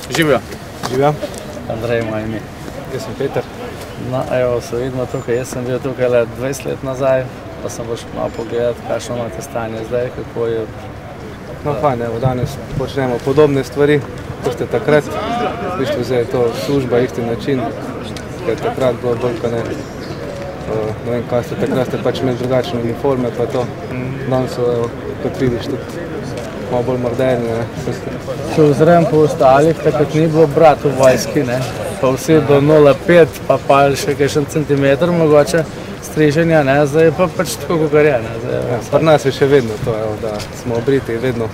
Živijo. Živijo. Andrej, moje ime. Jaz sem Peter. No, evo, se vidimo tukaj. Jaz sem bil tukaj le 20 let nazaj, pa sem šel malo pogledati, kakšno imate stanje zdaj, kako je. No, fajn, evo, danes počnemo podobne stvari, kot ste takrat. V bistvu zdaj je to služba, isti način, ker takrat bilo bolj, ne vem, kaj ste takrat, ste pač imeli drugačne uniforme, pa to. Danes so, evo, kot vidiš, tudi malo bolj moderni. Če ozrem po ostalih, takrat ni bilo brat v vojski, ne? Pa vsi do 0,5, pa še kakšen centimeter mogoče striženja, ne? Zdaj pa pač tako, kot je. Pri nas je še vedno to, evo, da smo obriti, vedno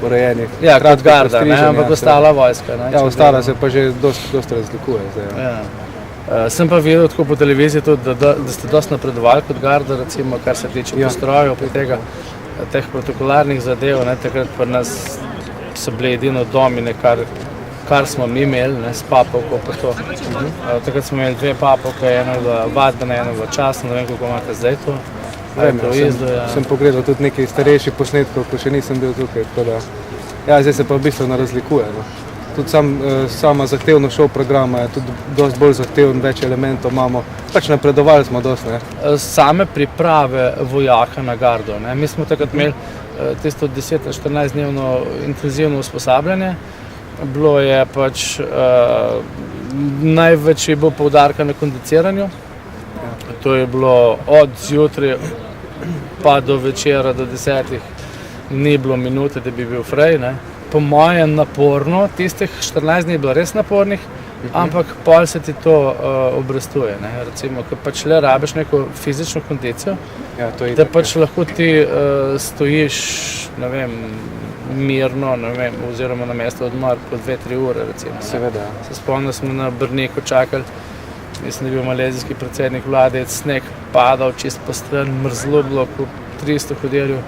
urejeni. Ja, kot garda, ne? Ampak ostala vojska, ne? Ja, ostala se pa že dosti razlikuje zdaj. Ja. Sem pa videl tako po televiziji tudi, da ste dosti napredovali kot garda, recimo, kar se tiče postrojev, pri teh protokolarnih zadev, ne, takrat pri nas so bili edino domine, kar smo mi imeli, ne, s papovko pa to. Takrat smo imeli 2 papovke, eno za vadbene, eno za časno, ne vem, kako imate zdaj to. Sem pogledal tudi nekaj starejših posnetkov, ko še nisem bil tukaj, tako da, ja, zdaj se pa v bistvu ne razlikuje, no. Tudi sama zahtevno šov programa je tudi dosti bolj zahteven, več elementov imamo, pač napredovali smo dosti, ne. Same priprave vojaka na gardo, ne, mi smo takrat imeli tisto 10-14 dnevno intenzivno usposabljanje, bilo je pač največ je bil poudarka na kondiciranju, to je bilo od zjutraj pa do večera, do 10, ni bilo minute, da bi bil frej, ne. Po mojem naporno, tistih 14 dni je bilo res napornih, ampak pol se ti to obrestuje, ne. Recimo, ko pač le rabiš neko fizično kondicijo, da pač lahko ti stojiš, ne vem, mirno, ne vem, oziroma na mesto odmor po 2-3 ure, recimo. Seveda. Se spomnim, smo na Brniku čakali, mislim, da je bil malezijski predsednik vlade, sneg padal čist po stran, mrzlo bilo, ko 300 hodiljev.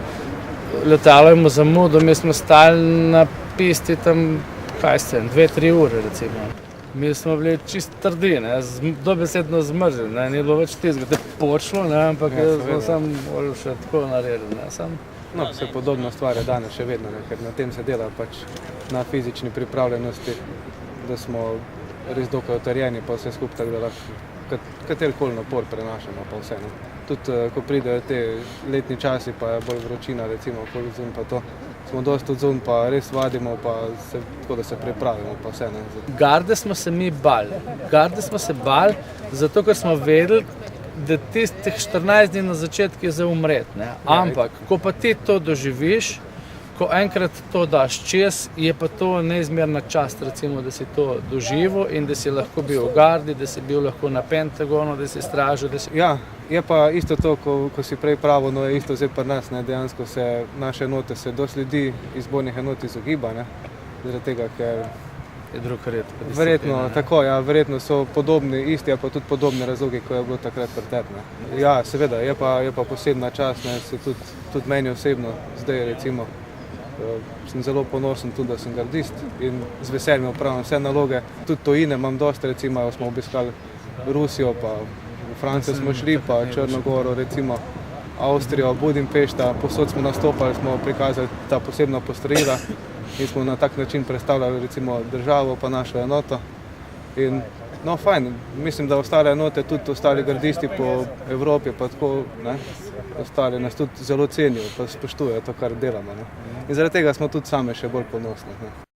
Letalo imamo zamudo, mi smo stali na pisti tam, 2-3 ure, recimo. Mi smo bili čist trdi, ne, dobesedno zmrzli, ne, ni bilo več tistega, da je počlo, ne, ampak smo samo še tako naredili, ne, No, se podobna stvar je danes še vedno, ne, ker na tem se dela pač na fizični pripravljenosti, da smo res dokaj utrjeni, pa vse skupaj, tako da lahko katerikoli napor prenašamo, pa vse, ne. Tudi, ko pridejo te letni časi, pa je bolj vročina, recimo, okoli zunaj pa to, smo dosti od zunaj, pa res vadimo, pa tako da se pripravimo, pa vse, ne. Garde smo se mi bali. Garde smo se bali, zato ker smo vedeli, da tistih 14 dni na začetku je za umret, ne. Ampak, ko pa ti to doživiš, ko enkrat to daš čez, je pa to neizmerna čast, recimo, da si to doživel in da si lahko bil v gardi, da si bil lahko na Pentagonu, da si stražil, da si... Ja, je pa isto to, ko si prej pravil, no je isto zdaj pri nas, ne, dejansko se naše enote, se dosti ljudi iz bojnih enot izogiba, ne, zaradi tega, ker... Je drug red. Verjetno, tako, ja, verjetno so podobni, isti, pa tudi podobni razlogi, ko je bilo takrat pri tebi, ne. Ja, seveda, je pa posebna čast, ne, se tudi meni osebno, zdaj recimo, sem zelo ponosen tudi, da sem gardist in z veseljem opravljam vse naloge. Tudi tujine imam dosti, recimo, smo obiskali Rusijo, pa v Francijo smo šli, pa Črnogoro, recimo Avstrijo, Budimpešta, povsod smo nastopali, smo prikazali ta posebna postrojila in smo na tak način predstavljali, recimo, državo pa našo enoto. In, no, fajn, mislim, da ostale enote, tudi ostali gardisti po Evropi, pa tako, ne, ostali nas tudi zelo cenijo, pa spoštujejo to, kar delamo, ne. In zaradi tega smo tudi sami še bolj ponosni, ne.